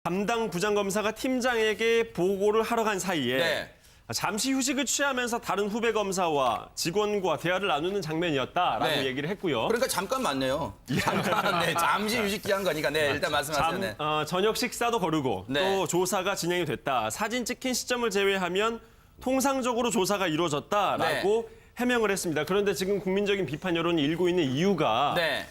담당 부장검사가 팀장에게 보고를 하러 간 사이에 네. 잠시 휴식을 취하면서 다른 후배 검사와 직원과 대화를 나누는 장면이었다라고 네. 얘기를 했고요. 그러니까 잠깐 맞네요. 잠깐, 네, 잠시 휴식기한 거니까, 네, 일단 말씀하세요. 네. 저녁 식사도 거르고 네. 또 조사가 진행이 됐다. 사진 찍힌 시점을 제외하면 통상적으로 조사가 이루어졌다라고 해명을 했습니다. 그런데 지금 국민적인 비판 여론이 일고 있는 이유가 네.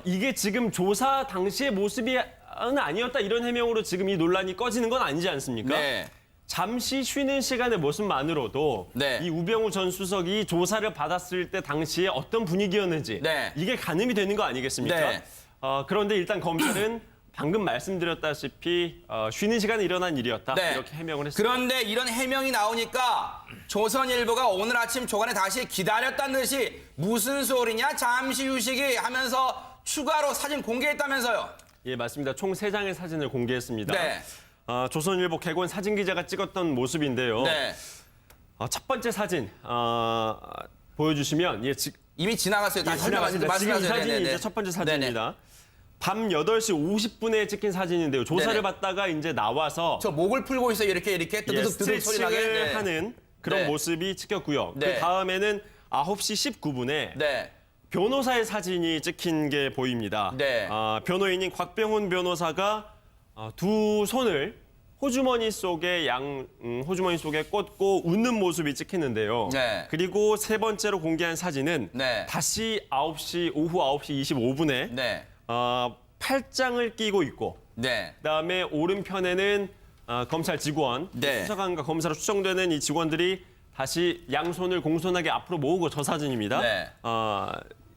이게 지금 조사 당시의 모습이 아니었다 이런 해명으로 지금 이 논란이 꺼지는 건 아니지 않습니까? 네. 잠시 쉬는 시간의 모습만으로도 네. 이 우병우 전 수석이 조사를 받았을 때 당시에 어떤 분위기였는지 네. 이게 가늠이 되는 거 아니겠습니까? 네. 그런데 일단 검찰은 방금 말씀드렸다시피 쉬는 시간에 일어난 일이었다 네. 이렇게 해명을 했습니다. 그런데 이런 해명이 나오니까 조선일보가 오늘 아침 조간에 다시 기다렸다는 듯이 무슨 소리냐 잠시 휴식이 하면서 추가로 사진 공개했다면서요. 예, 맞습니다. 총 3장의 사진을 공개했습니다. 네. 조선일보 개건 사진 기자가 찍었던 모습인데요. 네. 첫 번째 사진 보여주시면 이미 지나갔어요. 다시 지나갔습니다. 지금 이 말씀하세요. 사진이 네네네. 이제 첫 번째 네네. 사진입니다. 밤 8시 50분에 찍힌 사진인데요. 조사를 네네. 받다가 이제 나와서 저 목을 풀고 있어요. 이렇게 뜨드득 소리 나게. 스트레칭을 네. 하는 그런 네. 모습이 찍혔고요. 네. 그 다음에는 9시 19분에 네. 변호사의 사진이 찍힌 게 보입니다. 네. 변호인인 곽병훈 변호사가 두 손을 호주머니 속에 호주머니 속에 꽂고 웃는 모습이 찍히는데요. 네. 그리고 세 번째로 공개한 사진은 네. 다시 오후 9시 25분에 네. 팔짱을 끼고 있고 네. 그다음에 오른편에는 검찰 직원, 네. 수사관과 검사로 추정되는 이 직원들이 다시 양손을 공손하게 앞으로 모으고 저 사진입니다. 네.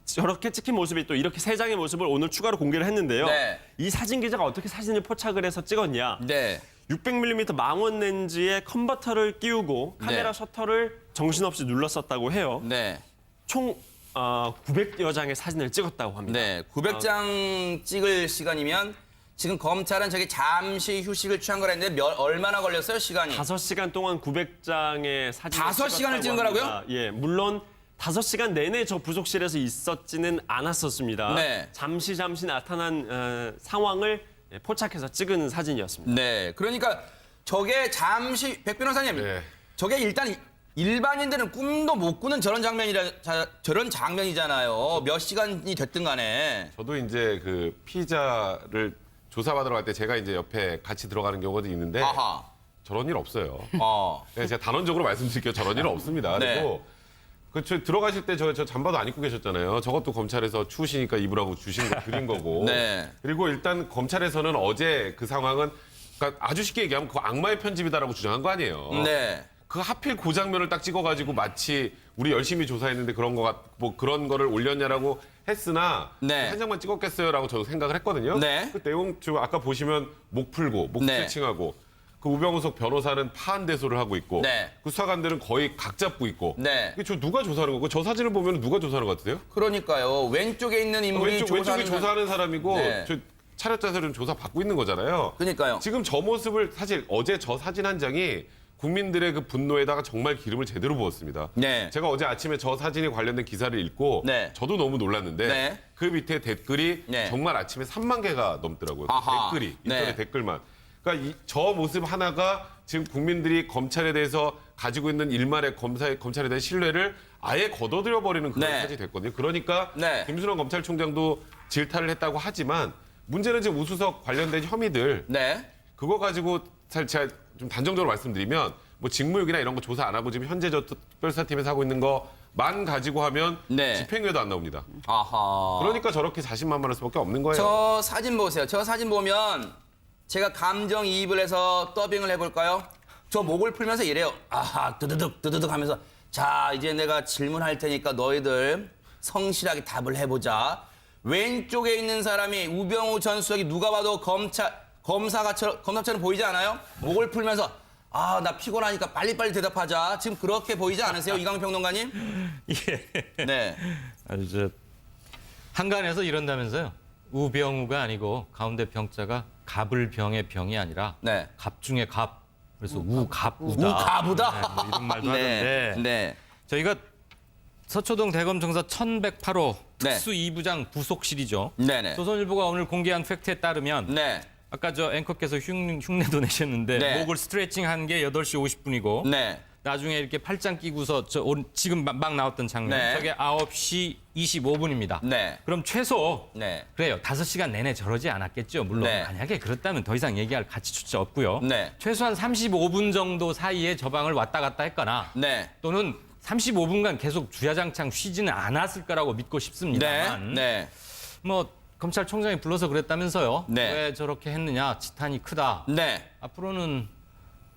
저렇게 찍힌 모습이 또 이렇게 3장의 모습을 오늘 추가로 공개를 했는데요. 네. 이 사진 기자가 어떻게 사진을 포착을 해서 찍었냐. 네. 600mm 망원 렌즈에 컨버터를 끼우고 카메라 네. 셔터를 정신없이 눌렀었다고 해요. 네. 총 900여 장의 사진을 찍었다고 합니다. 네. 900장 찍을 시간이면 지금 검찰은 저기 잠시 휴식을 취한 거라는데 얼마나 걸렸어요, 시간이? 5시간 동안 900장의 사진을 5시간을 찍은 거라고요? 합니다. 예, 물론 5시간 내내 저 부속실에서 있었지는 않았었습니다. 네. 잠시 나타난 상황을 포착해서 찍은 사진이었습니다. 네. 그러니까 저게 잠시 백 변호사님, 네. 저게 일단 일반인들은 꿈도 못 꾸는 저런 장면이잖아요. 몇 시간이 됐든 간에. 저도 이제 그 피의자를 조사받으러 갈 때 제가 이제 옆에 같이 들어가는 경우도 있는데 아하. 저런 일 없어요. 어. 네, 제가 단언적으로 말씀드릴게요. 저런 일은 없습니다. 네. 그리고 저 들어가실 때 저 잠바도 안 입고 계셨잖아요. 저것도 검찰에서 추우시니까 입으라고 드린 거고. 네. 그리고 일단 검찰에서는 어제 그 상황은 그러니까 아주 쉽게 얘기하면 그 악마의 편집이다라고 주장한 거 아니에요. 네. 그 하필 그 장면을 딱 찍어가지고 마치 우리 열심히 조사했는데 그런 거를 올렸냐라고 했으나 네. 한 장만 찍었겠어요라고 저도 생각을 했거든요. 네. 그 내용 지금 아까 보시면 목 풀고 목 네. 스트레칭하고 그 우병우석 변호사는 파한대소를 하고 있고 네. 그 수사관들은 거의 각 잡고 있고 네. 이게 저 누가 조사하는 거고 저 사진을 보면 누가 조사하는 것 같으세요? 그러니까요. 왼쪽에 있는 인물이 왼쪽에 조사하는 사람이고 네. 저 차렷 자세로 조사 받고 있는 거잖아요. 그러니까요. 지금 저 모습을 사실 어제 저 사진 한 장이 국민들의 그 분노에다가 정말 기름을 제대로 부었습니다. 네. 제가 어제 아침에 저 사진에 관련된 기사를 읽고 네. 저도 너무 놀랐는데 네. 그 밑에 댓글이 네. 정말 아침에 3만 개가 넘더라고요. 아하. 댓글이 인터넷 네. 댓글만. 그러니까 저 모습 하나가 지금 국민들이 검찰에 대해서 가지고 있는 일말의 검찰에 대한 신뢰를 아예 걷어들여 버리는 그런 네. 사진이 됐거든요. 그러니까 네. 김순환 검찰총장도 질타를 했다고 하지만 문제는 지금 우수석 관련된 혐의들 네. 그거 가지고 사실 제가 좀 단정적으로 말씀드리면 뭐 직무유기나 이런 거 조사 안 하고 지금 현재 저 특별수사팀에서 하고 있는 거만 가지고 하면 네. 집행유예도 안 나옵니다. 아하. 그러니까 저렇게 자신만만할 수밖에 없는 거예요. 저 사진 보세요. 저 사진 보면 제가 감정이입을 해서 더빙을 해볼까요? 저 목을 풀면서 이래요. 아하, 뜨드득 하면서 자, 이제 내가 질문할 테니까 너희들 성실하게 답을 해보자. 왼쪽에 있는 사람이 우병우 전 수석이 누가 봐도 검사처럼 보이지 않아요? 목을 풀면서 아, 나 피곤하니까 빨리빨리 대답하자. 지금 그렇게 보이지 않으세요, 이강 평론가님? 예. 네. 아주 한간에서 이런다면서요. 우병우가 아니고 가운데 병자가 갑을병의 병이 아니라 네. 갑 중에 갑. 그래서 우갑우다. 우가부다. 네, 뭐 이런 말도 네. 하던데. 네. 저희가 서초동 대검청사 1108호 네. 특수 2부장 부속실이죠. 네네. 조선일보가 오늘 공개한 팩트에 따르면 네. 아까 저 앵커께서 흉내도 내셨는데 네. 목을 스트레칭한 게 8시 50분이고 네. 나중에 이렇게 팔짱 끼고서 지금 막 나왔던 장면 네. 저게 9시 25분입니다. 네. 그럼 최소 네. 그래요. 5시간 내내 저러지 않았겠죠. 물론 네. 만약에 그렇다면 더 이상 얘기할 가치조차 없고요. 네. 최소한 35분 정도 사이에 저 방을 왔다 갔다 했거나 네. 또는 35분간 계속 주야장창 쉬지는 않았을 거라고 믿고 네. 싶습니다만 네. 뭐 검찰총장이 불러서 그랬다면서요. 네. 왜 저렇게 했느냐. 지탄이 크다. 네. 앞으로는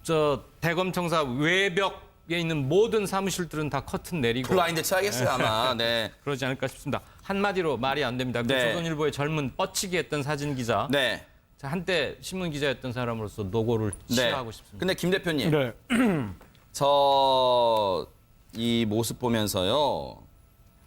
저 대검청사 외벽에 있는 모든 사무실들은 다 커튼 내리고 블라인드 쳐야겠어요, 아마. 네. 그러지 않을까 싶습니다. 한마디로 말이 안 됩니다. 그 네. 조선일보의 젊은 뻗치기 했던 사진 기자. 네. 자, 한때 신문 기자였던 사람으로서 노고를 네. 치하하고 싶습니다. 근데 김 대표님, 네. 저 이 모습 보면서요.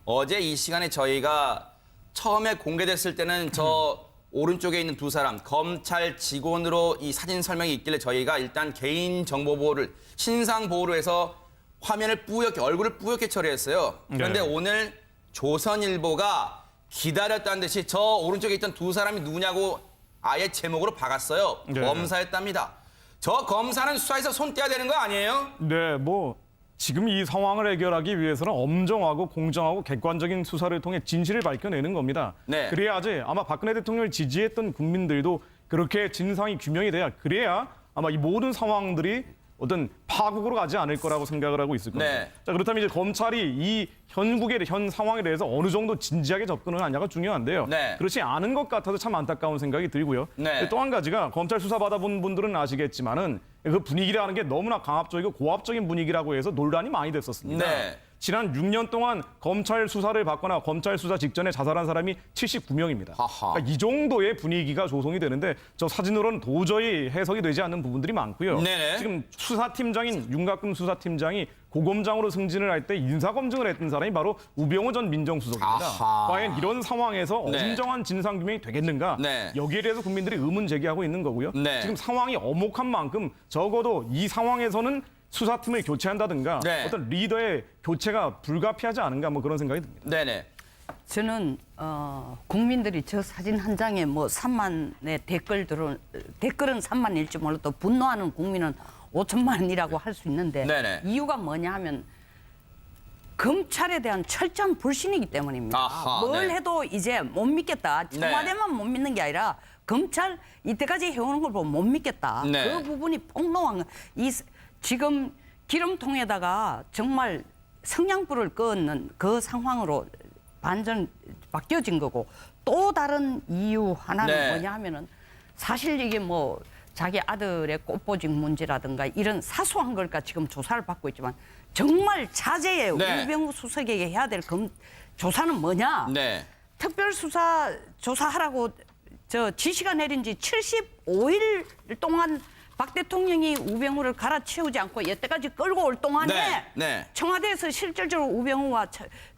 어제 이 시간에 저희가 처음에 공개됐을 때는 저 오른쪽에 있는 두 사람 검찰 직원으로 이 사진 설명이 있길래 저희가 일단 개인 정보 보호를 신상 보호로 해서 화면을 뿌옇게 얼굴을 뿌옇게 처리했어요. 그런데 네. 오늘 조선일보가 기다렸다는 듯이 저 오른쪽에 있던 두 사람이 누구냐고 아예 제목으로 박았어요. 네. 검사였답니다. 저 검사는 수사에서 손 떼야 되는 거 아니에요? 네, 뭐 지금 이 상황을 해결하기 위해서는 엄정하고 공정하고 객관적인 수사를 통해 진실을 밝혀내는 겁니다. 네. 그래야지 아마 박근혜 대통령을 지지했던 국민들도 그렇게 진상이 규명이 돼야 그래야 아마 이 모든 상황들이 어떤 파국으로 가지 않을 거라고 생각을 하고 있을 겁니다. 네. 자, 그렇다면 이제 검찰이 이 현국의 현 상황에 대해서 어느 정도 진지하게 접근을 하냐가 중요한데요. 네. 그렇지 않은 것 같아서 참 안타까운 생각이 들고요. 네. 또 한 가지가 검찰 수사 받아본 분들은 아시겠지만은 그 분위기라는 게 너무나 강압적이고 고압적인 분위기라고 해서 논란이 많이 됐었습니다. 네. 지난 6년 동안 검찰 수사를 받거나 검찰 수사 직전에 자살한 사람이 79명입니다. 하하. 그러니까 이 정도의 분위기가 조성이 되는데 저 사진으로는 도저히 해석이 되지 않는 부분들이 많고요. 네네. 지금 수사팀장인 윤곽금 수사팀장이 고검장으로 승진을 할 때 인사검증을 했던 사람이 바로 우병우 전 민정수석입니다. 아하. 과연 이런 상황에서 네. 엄정한 진상규명이 되겠는가? 네. 여기에 대해서 국민들이 의문 제기하고 있는 거고요. 네. 지금 상황이 엄혹한 만큼 적어도 이 상황에서는 수사팀을 교체한다든가 네. 어떤 리더의 교체가 불가피하지 않은가 뭐 그런 생각이 듭니다. 네네. 저는 국민들이 저 사진 한 장에 뭐 3만의 댓글은 3만일지 몰라도 분노하는 국민은 5천만이라고 할 수 있는데 네네. 이유가 뭐냐 하면 검찰에 대한 철저한 불신이기 때문입니다. 아하, 뭘 네. 해도 이제 못 믿겠다. 청와대만 못 믿는 게 아니라 검찰 이때까지 해오는 걸 보고 못 믿겠다. 네. 그 부분이 폭로한 거. 지금 기름통에다가 정말 성냥불을 끄는 그 상황으로 반전 바뀌어진 거고 또 다른 이유 하나는 네. 뭐냐 하면은 사실 이게 뭐 자기 아들의 꽃보직 문제라든가 이런 사소한 걸까 지금 조사를 받고 있지만 정말 자제의 네. 우병우 수석에게 해야 될 조사는 뭐냐? 네. 특별수사 조사하라고 저 지시가 내린 지 75일 동안 박 대통령이 우병우를 갈아치우지 않고 여태까지 끌고 올 동안에 네, 네. 청와대에서 실질적으로 우병우와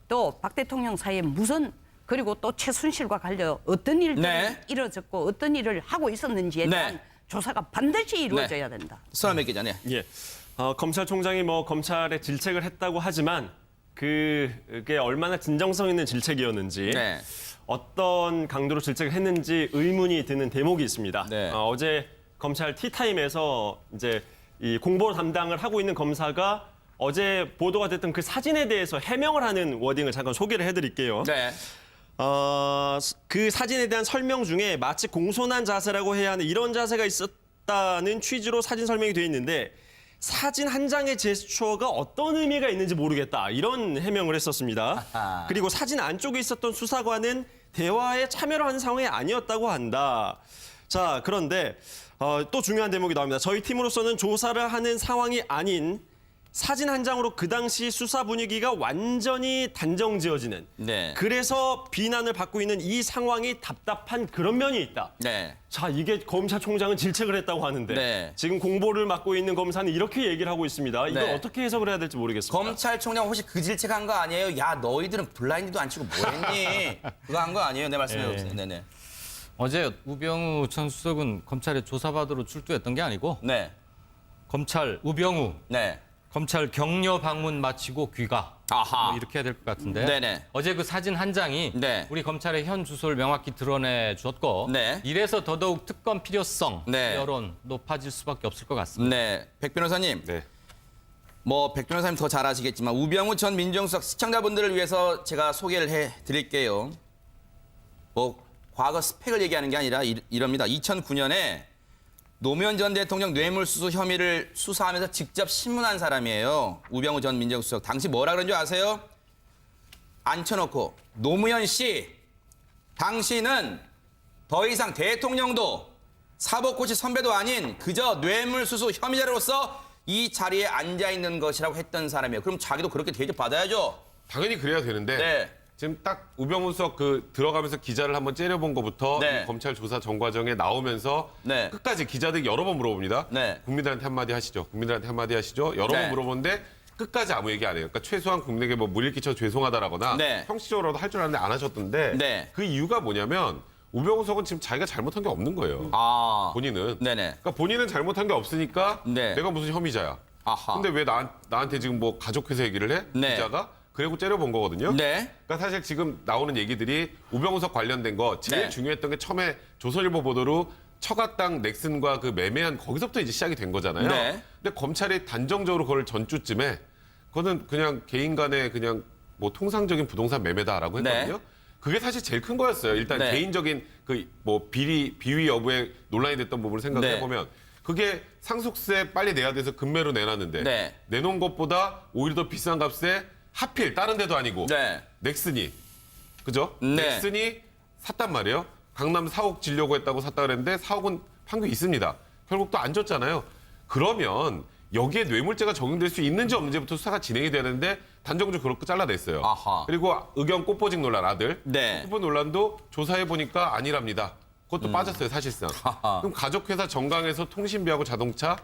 또 박 대통령 사이에 무슨 그리고 또 최순실과 관련 어떤 일들이 네. 이루어졌고 어떤 일을 하고 있었는지에 대한 네. 조사가 반드시 이루어져야 된다. 서남의 기자네. 예. 검찰총장이 뭐 검찰에 질책을 했다고 하지만 그게 얼마나 진정성 있는 질책이었는지 네. 어떤 강도로 질책을 했는지 의문이 드는 대목이 있습니다. 네. 어제 검찰 티타임에서 이제 이 공보 담당을 하고 있는 검사가 어제 보도가 됐던 그 사진에 대해서 해명을 하는 워딩을 잠깐 소개를 해드릴게요. 네. 그 사진에 대한 설명 중에 마치 공손한 자세라고 해야 하는 이런 자세가 있었다는 취지로 사진 설명이 되어 있는데 사진 한 장의 제스처가 어떤 의미가 있는지 모르겠다. 이런 해명을 했었습니다. 아하. 그리고 사진 안쪽에 있었던 수사관은 대화에 참여를 하는 상황이 아니었다고 한다. 자, 그런데 또 중요한 대목이 나옵니다. 저희 팀으로서는 조사를 하는 상황이 아닌 사진 한 장으로 그 당시 수사 분위기가 완전히 단정지어지는 네. 그래서 비난을 받고 있는 이 상황이 답답한 그런 면이 있다. 네. 자, 이게 검찰총장은 질책을 했다고 하는데 네. 지금 공보를 맡고 있는 검사는 이렇게 얘기를 하고 있습니다. 이걸 네. 어떻게 해석을 해야 될지 모르겠습니다. 검찰총장 혹시 그 질책한 거 아니에요? 야, 너희들은 블라인드도 안 치고 뭐 했니? 그거 한 거 아니에요? 네, 말씀해 보세요. 네네. 어제 우병우 전 수석은 검찰에 조사받으러 출두했던 게 아니고 네. 검찰 우병우 네. 검찰 격려 방문 마치고 귀가. 아하. 뭐 이렇게 해야 될 것 같은데. 네네. 어제 그 사진 한 장이 네. 우리 검찰의 현 주소를 명확히 드러내 줬고 네. 이래서 더더욱 특검 필요성 네. 여론 높아질 수밖에 없을 것 같습니다. 네, 백 변호사님. 네. 뭐 백 변호사님 더 잘 아시겠지만 우병우 전 민정수석 시청자분들을 위해서 제가 소개를 해드릴게요. 뭐 과거 스펙을 얘기하는 게 아니라 이럽니다. 2009년에 노무현 전 대통령 뇌물수수 혐의를 수사하면서 직접 신문한 사람이에요. 우병우 전 민정수석. 당시 뭐라 그런 줄 아세요? 앉혀놓고 노무현 씨, 당신은 더 이상 대통령도 사법고시 선배도 아닌 그저 뇌물수수 혐의자로서 이 자리에 앉아 있는 것이라고 했던 사람이에요. 그럼 자기도 그렇게 대접받아야죠. 당연히 그래야 되는데 네. 지금 딱 우병우 수석 그 들어가면서 기자를 한번 째려본 것부터 네. 이 검찰 조사 전 과정에 나오면서 네. 끝까지 기자들이 여러 번 물어봅니다. 네. 국민들한테 한마디 하시죠. 국민들한테 한마디 하시죠. 여러 네. 번 물어보는데 끝까지 아무 얘기 안 해요. 그러니까 최소한 국민에게 뭐 물일 끼쳐 죄송하다라거나 네. 형식적으로라도 할 줄 아는데 안 하셨던데 네. 그 이유가 뭐냐면 우병우 수석은 지금 자기가 잘못한 게 없는 거예요. 아. 본인은. 네네. 그러니까 본인은 잘못한 게 없으니까 네. 내가 무슨 혐의자야. 아하. 근데 왜 나한테 지금 뭐 가족회사 얘기를 해? 네. 기자가? 그리고 째려본 거거든요. 네. 그러니까 사실 지금 나오는 얘기들이 우병우석 관련된 거 제일 네. 중요했던 게 처음에 조선일보 보도로 처갓당 넥슨과 그 매매한 거기서부터 이제 시작이 된 거잖아요. 네. 근데 검찰이 단정적으로 그걸 전주쯤에 그거는 그냥 개인 간의 그냥 뭐 통상적인 부동산 매매다라고 했거든요. 네. 그게 사실 제일 큰 거였어요. 일단 네. 개인적인 그 뭐 비위 여부에 논란이 됐던 부분을 생각해 네. 보면 그게 상속세 빨리 내야 돼서 금매로 내놨는데 네. 내놓은 것보다 오히려 더 비싼 값에 하필 다른 데도 아니고 네. 넥슨이 그죠? 네. 넥슨이 샀단 말이에요. 강남 4억 지려고 했다고 샀다 그랬는데 4억은 판결이 있습니다. 결국 또 안 줬잖아요. 그러면 여기에 뇌물죄가 적용될 수 있는지 없는지부터 수사가 진행이 되는데 단정적으로 그렇게 잘라냈어요. 아하. 그리고 의견 꽃보직 논란 아들. 네. 꽃보직 논란도 조사해 보니까 아니랍니다. 그것도 빠졌어요 사실상. 하하. 그럼 가족회사 정강에서 통신비하고 자동차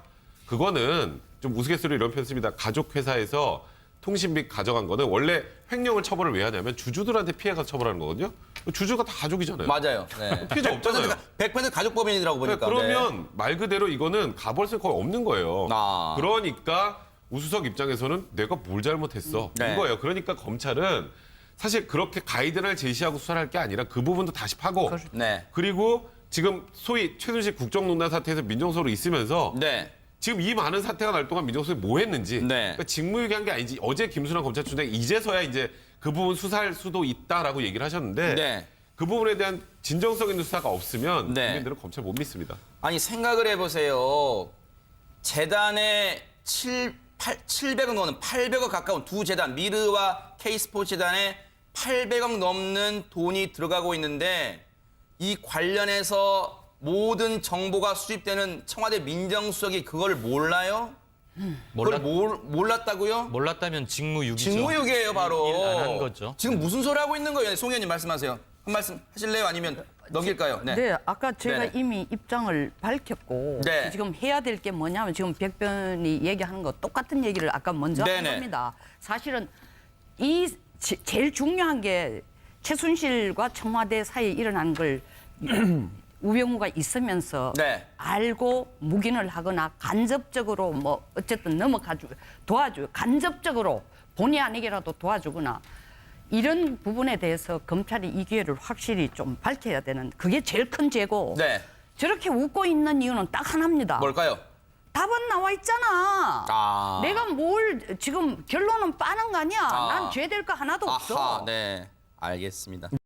그거는 좀 우스갯소리로 이런 표현 씁니다. 가족회사에서 통신비 가져간 거는 원래 횡령을 처벌을 왜 하냐면 주주들한테 피해가 처벌하는 거거든요. 주주가 다 가족이잖아요. 맞아요. 네. 피해자 없잖아요. 100% 가족법인이라고 보니까. 그러면 말 그대로 이거는 가벌성이 거의 없는 거예요. 아. 그러니까 우수석 입장에서는 내가 뭘 잘못했어 네. 이거예요. 그러니까 검찰은 사실 그렇게 가이드라인을 제시하고 수사를 할 게 아니라 그 부분도 다시 파고 네. 그리고 지금 소위 최순실 국정농단 사태에서 민정수석으로 있으면서 네. 지금 이 많은 사태가 날 동안 민정수석이 뭐 했는지 네. 그러니까 직무유기한 게 아니지 어제 김순환 검찰총장이 이제서야 이제 그 부분 수사할 수도 있다라고 얘기를 하셨는데 네. 그 부분에 대한 진정성 있는 수사가 없으면 네. 국민들은 검찰 못 믿습니다. 아니 생각을 해보세요. 재단에 700억 넘는 800억 가까운 두 재단 미르와 K스포츠 재단에 800억 넘는 돈이 들어가고 있는데 이 관련해서 모든 정보가 수집되는 청와대 민정수석이 그걸 몰라요? 그걸 몰랐다고요? 몰랐다면 직무유기죠. 직무유기예요 바로. 일 안 한 거죠. 지금 무슨 소리 하고 있는 거예요? 송 의원님 말씀하세요. 한 말씀 하실래요? 아니면 넘길까요? 네, 아까 제가 네네. 이미 입장을 밝혔고 네. 지금 해야 될 게 뭐냐면 지금 백변이 얘기하는 거 똑같은 얘기를 아까 먼저 한 네네. 겁니다. 사실은 이 제일 중요한 게 최순실과 청와대 사이에 일어난 걸 우병우가 있으면서 네. 알고 묵인을 하거나 간접적으로 뭐 어쨌든 넘어가지고 도와주 간접적으로 본의 아니게라도 도와주거나 이런 부분에 대해서 검찰이 이 기회를 확실히 좀 밝혀야 되는 그게 제일 큰 죄고 네. 저렇게 웃고 있는 이유는 딱 하나입니다. 뭘까요? 답은 나와 있잖아. 아. 내가 뭘 지금 결론은 빠는 거 아니야. 아. 난 죄 될 거 하나도 없어. 아하, 네. 알겠습니다.